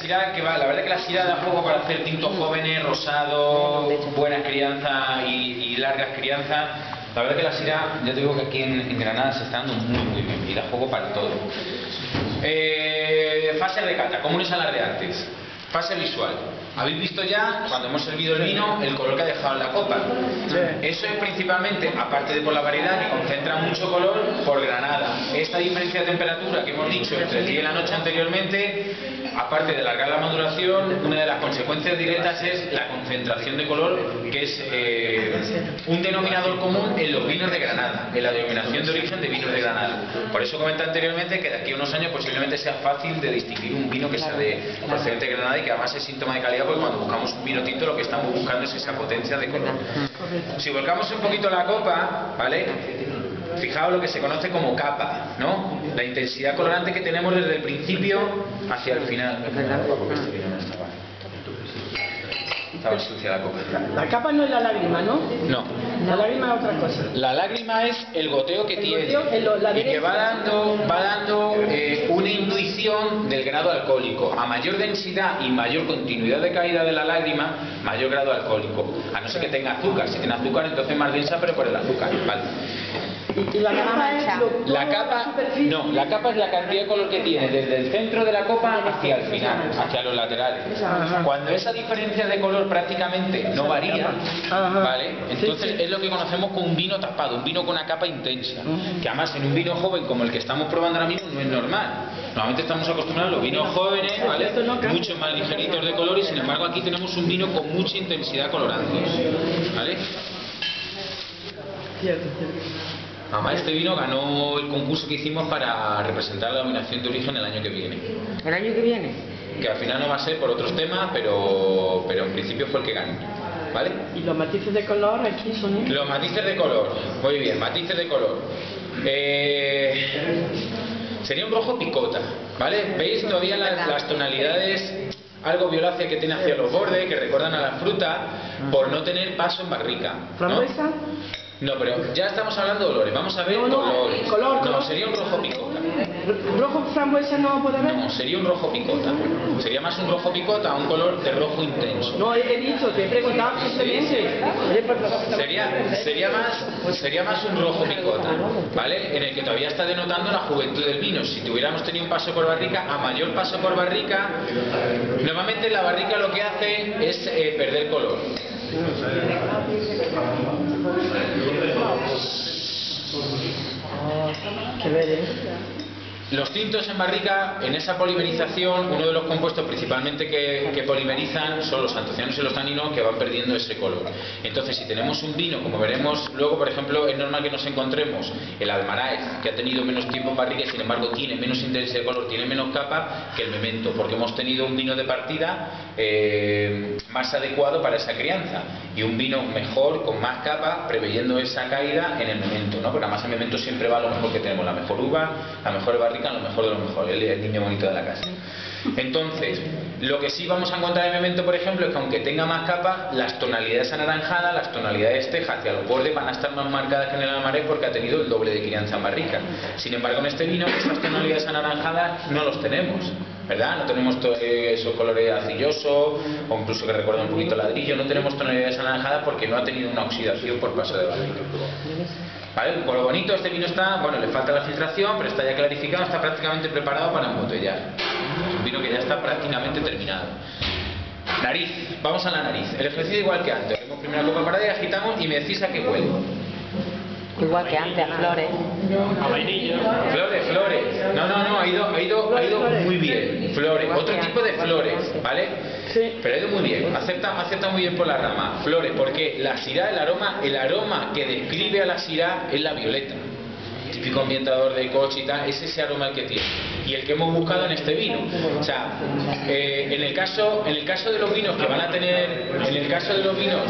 Syrah, que va, la verdad que la Syrah da juego para hacer tintos jóvenes, rosados, buenas crianzas y largas crianzas. La verdad que la Syrah, ya te digo que aquí en Granada se está dando muy bien y da juego para todo. Fase de cata, ¿cómo nos hablar de antes? Fase visual. Habéis visto ya, cuando hemos servido el vino, el color que ha dejado en la copa. Eso es principalmente, aparte de por la variedad, que concentra mucho color, por granada. Esta diferencia de temperatura que hemos dicho entre el día y la noche anteriormente, aparte de alargar la maduración, una de las consecuencias directas es la concentración de color, que es un denominador común en los vinos de Granada, en la denominación de origen de vinos de Granada. Por eso comenté anteriormente que de aquí a unos años posiblemente sea fácil de distinguir un vino que sea de procedente de Granada y que además es síntoma de calidad, porque cuando buscamos un vino tinto lo que estamos buscando es esa potencia de color. Si volcamos un poquito la copa, ¿vale? Fijaos lo que se conoce como capa, ¿no? La intensidad colorante que tenemos desde el principio hacia el final. Estaba sucia la copa. La capa no es la lágrima, ¿no? No. La lágrima es otra cosa. La lágrima es el goteo que tiene la y que va dando una intuición del grado alcohólico. A mayor densidad y mayor continuidad de caída de la lágrima, mayor grado alcohólico. A no ser que tenga azúcar. Si tiene azúcar, entonces más densa, pero por el azúcar, ¿vale? Y la capa es la capa, no, la capa es la cantidad de color que tiene desde el centro de la copa hacia el final, hacia los laterales. Cuando esa diferencia de color prácticamente no varía, ¿vale? Entonces es lo que conocemos como un vino tapado, un vino con una capa intensa, que además en un vino joven como el que estamos probando ahora mismo no es normal. Normalmente estamos acostumbrados a los vinos jóvenes, ¿vale? Mucho más ligeritos de color, y sin embargo aquí tenemos un vino con mucha intensidad colorante, ¿vale? Cierto. Además, este vino ganó el concurso que hicimos para representar la denominación de origen el año que viene. ¿El año que viene? Que al final no va a ser por otros temas, pero en principio fue el que ganó. ¿Vale? ¿Y los matices de color aquí son? Los matices de color. Muy bien, matices de color. Sería un rojo picota, ¿vale? ¿Veis todavía las tonalidades algo violácea que tiene hacia los bordes, que recuerdan a la fruta, por no tener paso en barrica, ¿no? ¿Frambuesa? No, pero ya estamos hablando de olores. Vamos a ver colores. No, sería un rojo picota. ¿Rojo frambuesa no puede haber? No, sería un rojo picota. Sería más un rojo picota, un color de rojo intenso. No, he dicho, te he preguntado simplemente. Sería más un rojo picota, ¿vale? En el que todavía está denotando la juventud del vino. Si tuviéramos tenido un paso por barrica, a mayor paso por barrica, normalmente la barrica lo que hace es perder color. Qué ver, Los tintos en barrica, en esa polimerización, uno de los compuestos principalmente que polimerizan son los antocianos y los taninos, que van perdiendo ese color. Entonces, si tenemos un vino, como veremos luego, por ejemplo, es normal que nos encontremos el Almaráez, que ha tenido menos tiempo en barrica y sin embargo tiene menos intensidad de color, tiene menos capa que el Memento, porque hemos tenido un vino de partida más adecuado para esa crianza, y un vino mejor, con más capa, preveyendo esa caída en el Memento, ¿no? Porque además el Memento siempre va a lo mejor que tenemos, la mejor uva, la mejor barrica, lo mejor de lo mejor, el niño bonito de la casa. Entonces, lo que sí vamos a encontrar en Memento, por ejemplo, es que aunque tenga más capa, las tonalidades anaranjadas, las tonalidades teja hacia los bordes van a estar más marcadas que en el Almaráez, porque ha tenido el doble de crianza en barrica. Sin embargo, en este vino, esas tonalidades anaranjadas no los tenemos, ¿verdad? No tenemos esos colores arcillosos, o incluso que recuerdan un poquito ladrillo, no tenemos tonalidades anaranjadas porque no ha tenido una oxidación por paso de barrica. ¿Vale? Por lo bonito, este vino está, bueno, le falta la filtración, pero está ya clarificado, está prácticamente preparado para embotellar. Es un vino que ya está prácticamente terminado. Nariz, vamos a la nariz. El ejercicio igual que antes. Hacemos primero la copa parada y agitamos y me decís a qué huele. Igual que antes, a flores. A vainilla. Flores. No, ha ido muy bien. Flores, otro tipo de flores, ¿vale? Sí. Pero ha ido muy bien, acepta muy bien por la rama. Flores, porque la Syrah, el aroma que describe a la Syrah es la violeta. Típico ambientador de coche y tal, es ese aroma el que tiene. Y el que hemos buscado en este vino. O sea, en el caso de los vinos que van a tener, en el caso de los vinos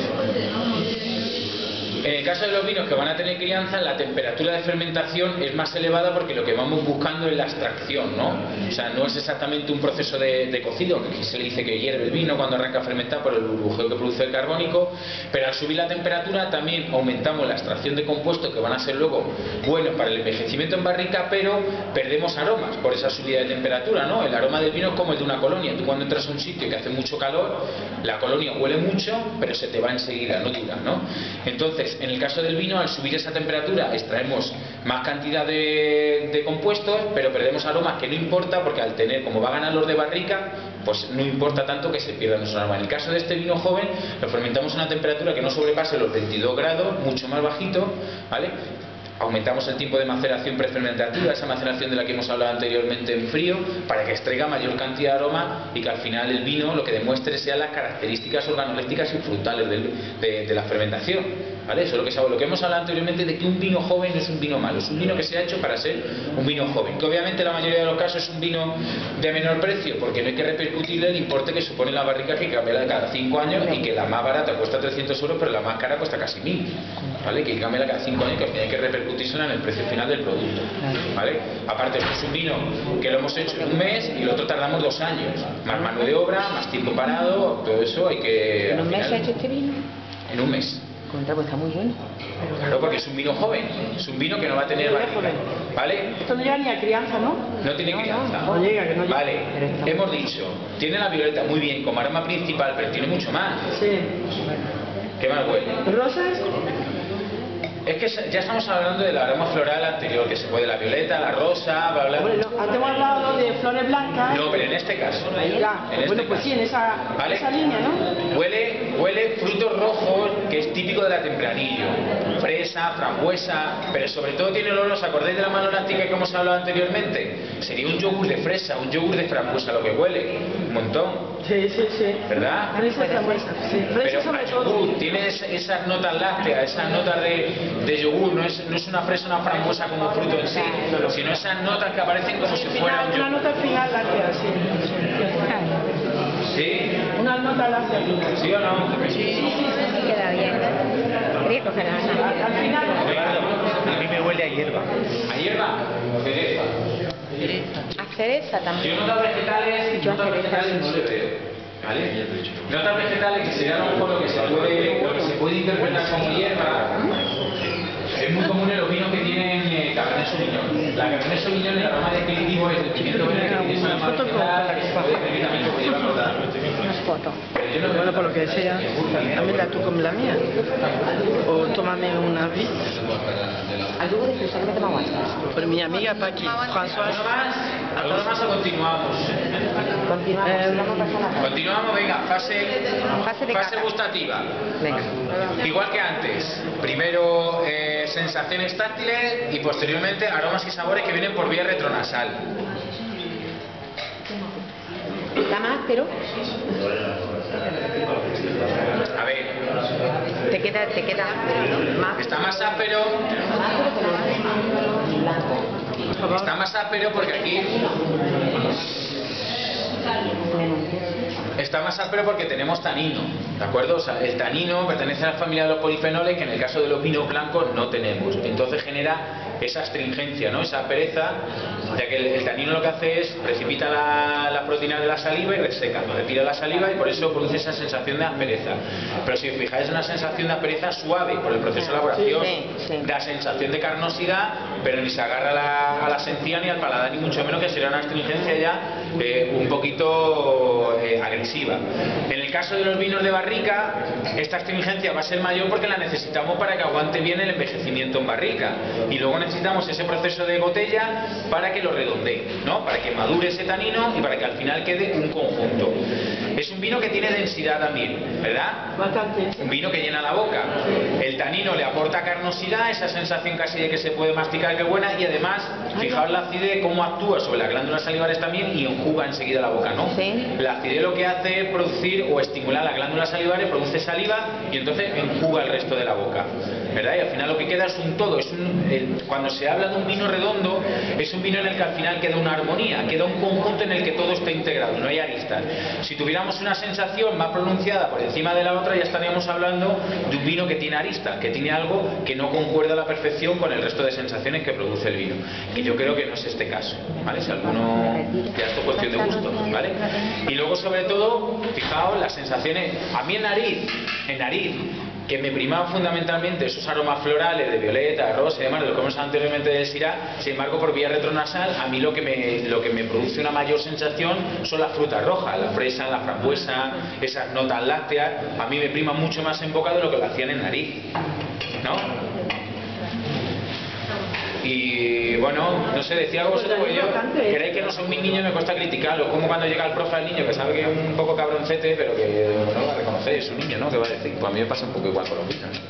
En el caso de los vinos que van a tener crianza, la temperatura de fermentación es más elevada porque lo que vamos buscando es la extracción, ¿no? O sea, no es exactamente un proceso de cocido, que aquí se le dice que hierve el vino cuando arranca a fermentar por el burbujeo que produce el carbónico, pero al subir la temperatura también aumentamos la extracción de compuestos que van a ser luego buenos para el envejecimiento en barrica, pero perdemos aromas por esa subida de temperatura, ¿no? El aroma del vino es como el de una colonia. Tú cuando entras a un sitio que hace mucho calor, la colonia huele mucho, pero se te va enseguida, no dura, ¿no? Entonces, en el caso del vino, al subir esa temperatura, extraemos más cantidad de compuestos, pero perdemos aromas, que no importa, porque al tener, como va a ganar los de barrica, pues no importa tanto que se pierdan esos aromas. En el caso de este vino joven, lo fermentamos a una temperatura que no sobrepase los 22 grados, mucho más bajito, ¿vale? Aumentamos el tiempo de maceración prefermentativa, esa maceración de la que hemos hablado anteriormente en frío, para que extraiga mayor cantidad de aroma y que al final el vino lo que demuestre sean las características organolépticas y frutales de la fermentación. ¿Vale? Eso es lo que hemos hablado anteriormente, de que un vino joven no es un vino malo, es un vino que se ha hecho para ser un vino joven. Que obviamente la mayoría de los casos es un vino de menor precio, porque no hay que repercutirle el importe que supone la barrica, que cambia cada 5 años y que la más barata cuesta 300 euros, pero la más cara cuesta casi 1000. ¿Vale? Que cambia cada 5 años, que al final hay que repercutírsela en el precio final del producto. ¿Vale? Aparte, es un vino que lo hemos hecho en un mes y el otro tardamos 2 años. Más mano de obra, más tiempo parado, todo eso hay que... ¿En un mes se ha hecho este vino? En un mes. Contra, pues está muy bueno. Claro, porque es un vino joven, es un vino que no va a tener barrica, ¿vale? Esto no llega ni a crianza, ¿no? No tiene crianza. No llega, que no llega. Vale, hemos dicho, tiene la violeta muy bien como aroma principal, pero tiene mucho más. Sí. ¿Qué más huele? ¿Rosas? Es que ya estamos hablando del aroma floral anterior, que se puede la violeta, la rosa, bla, bla. Bueno, antes hemos hablado de flores blancas. No, pero en este caso. Ya. En este Bueno, pues caso. sí, en esa línea, ¿no? Huele frutos rojos, que es típico de la tempranillo. Fresa, frambuesa, pero sobre todo tiene olor, ¿os acordáis de la maloláctica que hemos hablado anteriormente? Sería un yogur de fresa, un yogur de frambuesa lo que huele. Un montón. Sí, sí, sí. ¿Verdad? Fresa, frambuesa. Sí. Fresa Pero sobre a todo. yogur, tiene esas notas lácteas, esas notas de yogur, no es una fresa, una frambuesa como fruto en sí, sino esas notas que aparecen como si fuera un Una yogur. nota final láctea, sí. ¿Sí? Una nota láctea final. ¿Sí o no? Queda bien. Quería coger a Al final. A mí me huele a hierba. ¿A hierba? Cereza. A cereza también. Yo notas vegetales, Yo notas cereza vegetales no le veo. ¿Vale? Notas vegetales que sería a lo mejor lo que se puede interpretar como hierba. Es muy común en los vinos que tienen Cabernet Sauvignon. La Cabernet Sauvignon, el aroma descriptivo es el pimiento verde, que tiene esa aroma vegetal, que se puede perfectamente puede llevar cortada. unas fotos. Pero yo no veo Bueno, por lo que sea, dámela tú como la mía. O tómame una vie. Al yugo de fruta que me tomaba antes. Por mi amiga Paqui, François. ¿Alguno más o continuamos? Continuamos. Vamos a pasar a la Continuamos, venga, fase de cata. gustativa. Venga. Igual que antes, primero sensaciones táctiles y posteriormente aromas y sabores que vienen por vía retronasal. Está más, pero A ver, te queda más. está más áspero, Blanco. está más áspero porque aquí está más áspero porque tenemos tanino, ¿de acuerdo? O sea, el tanino pertenece a la familia de los polifenoles que en el caso de los vinos blancos no tenemos. Entonces genera esa astringencia, ¿no? Esa pereza, ya que el tanino lo que hace es precipita las proteínas de la saliva y reseca, retira la saliva y por eso produce esa sensación de aspereza. Pero si os fijáis, es una sensación de aspereza suave por el proceso de elaboración, Sí. da sensación de carnosidad, pero ni se agarra a la encía ni al paladar, ni mucho menos, que sería una astringencia ya un poquito agresiva. En el caso de los vinos de barrica, esta astringencia va a ser mayor porque la necesitamos para que aguante bien el envejecimiento en barrica, y luego necesitamos ese proceso de botella para que lo redondee, ¿no? Para que madure ese tanino y para que al final quede un conjunto. Es un vino que tiene densidad también, ¿verdad? Bastante. Un vino que llena la boca. El tanino le aporta carnosidad, esa sensación casi de que se puede masticar, que buena, y además, fijaos la acidez cómo actúa sobre las glándulas salivares también y enjuga enseguida la boca, ¿no? Sí. La acidez lo que hace es producir o estimular las glándulas salivares, produce saliva y entonces enjuga el resto de la boca, ¿verdad? Y al final lo que queda es un todo. Cuando se habla de un vino redondo, es un vino en el que al final queda una armonía, queda un conjunto en el que todo está integrado, no hay aristas. Si tuviéramos una sensación sensación más pronunciada por encima de la otra, ya estaríamos hablando de un vino que tiene arista, que tiene algo que no concuerda a la perfección con el resto de sensaciones que produce el vino. Que yo creo que no es este caso, ¿vale? Si alguno, ya esto es cuestión de gusto, ¿vale? Y luego, sobre todo, fijaos las sensaciones. A mí en nariz, que me primaban fundamentalmente esos aromas florales de violeta, rosa y demás, de lo que hemos hablado anteriormente del Syrah. Sin embargo, por vía retronasal, a mí lo que me produce una mayor sensación son las frutas rojas, la fresa, la frambuesa, esas notas lácteas. A mí me prima mucho más en boca de lo que lo hacían en nariz, ¿no? Y bueno, no sé, decía algo vosotros, porque yo creéis que no son mis niños, me cuesta criticarlo, como cuando llega el profe al niño que sabe que es un poco cabroncete, pero que no va a reconocer, es un niño, ¿no? ¿Qué va a decir? Pues a mí me pasa un poco igual con los vinos.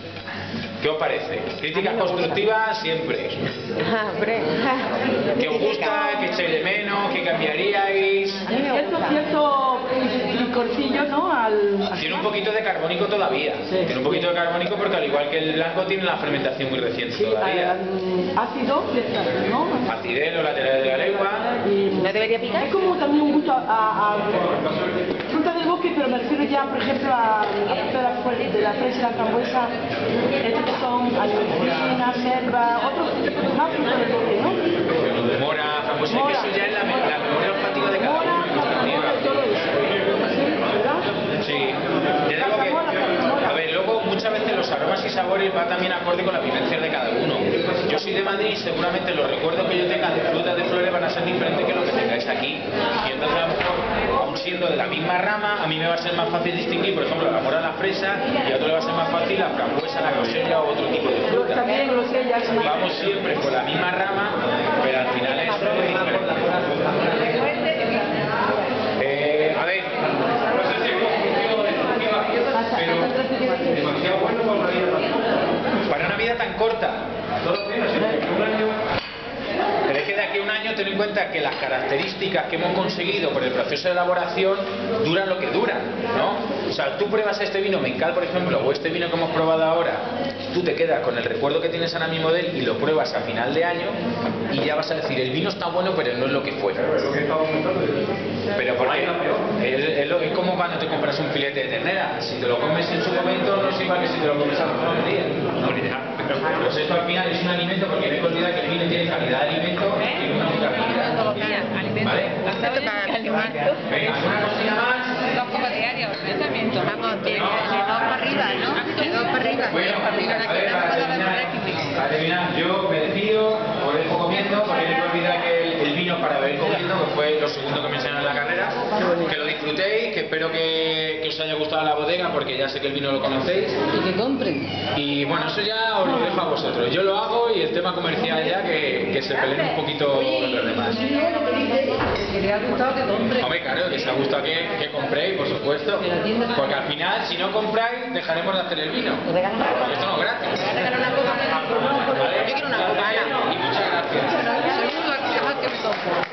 ¿Qué os parece? Críticas constructivas siempre. ¿Qué os gusta? ¿Qué echáis de menos? ¿Qué cambiaríais? Cierto picorcillo, ¿no? Tiene un poquito de carbónico todavía. Sí. Tiene un poquito de carbónico porque al igual que el blanco tiene la fermentación muy reciente todavía. Ácido, ¿no? Acidez, los laterales de la lengua. ¿No debería picar? Es como también un gusto a fruta del bosque, pero me refiero ya, por ejemplo, a fruta de la fresa y la frambuesa. Estos que son almendrina, selva, otros más fruta del bosque, ¿no? Mora, frambuesa, que eso ya es la memoria olfativa de cada uno. Sí, yo digo que, a ver, luego muchas veces los aromas y sabores van también acorde con las vivencias de cada uno. Yo soy de Madrid y seguramente los recuerdos que yo tenga de frutas de flores van a ser diferentes que los que tengáis aquí. Y entonces a lo mejor, aún siendo de la misma rama, a mí me va a ser más fácil distinguir, por ejemplo, la mora, la fresa, y a otro le va a ser más fácil la frambuesa, la grosella o otro tipo de fruta. También grosellas. Vamos siempre por la misma rama, pero al final es diferente. A ver, para una vida tan corta, pero es que de aquí a un año ten en cuenta que las características que hemos conseguido por el proceso de elaboración duran lo que duran, ¿no? O sea, tú pruebas este vino Mencal, por ejemplo, o este vino que hemos probado ahora, tú te quedas con el recuerdo que tienes ahora mismo de él y lo pruebas a final de año y ya vas a decir, el vino está bueno, pero no es lo que fue. Pero porque es como cuando te compras un filete de ternera, si te lo comes en su momento no es igual que si te lo comes al otro día, ¿no? Pues esto al final es un alimento, porque no hay que olvidar que el vino tiene calidad de alimento y una única calidad. ¿Vale? Venga, ¿alguna cosilla más? Dos copas diarias, pensamiento. Vamos, de dos para arriba, ¿no? De dos para arriba. Bueno, a ver, para terminar, yo me despido, os dejo comiendo, porque no hay que olvidar que el vino para beber comiendo, que fue lo segundo que me enseñaron en la carrera, que lo disfrutéis, que espero que os haya gustado la bodega, porque ya sé que el vino lo conocéis. Y que compren. Y bueno, eso ya os lo dejo a vosotros. Yo lo hago y el tema comercial ya que se peleen un poquito los demás. Que le ha gustado que compren. Hombre, claro, que os ha gustado que compréis, por supuesto. Porque al final, si no compráis, dejaremos de hacer el vino. Porque esto no es gratis. ¿Vale? Yo quiero una copa, Ana. Y muchas gracias. Segundo, que más que me compro.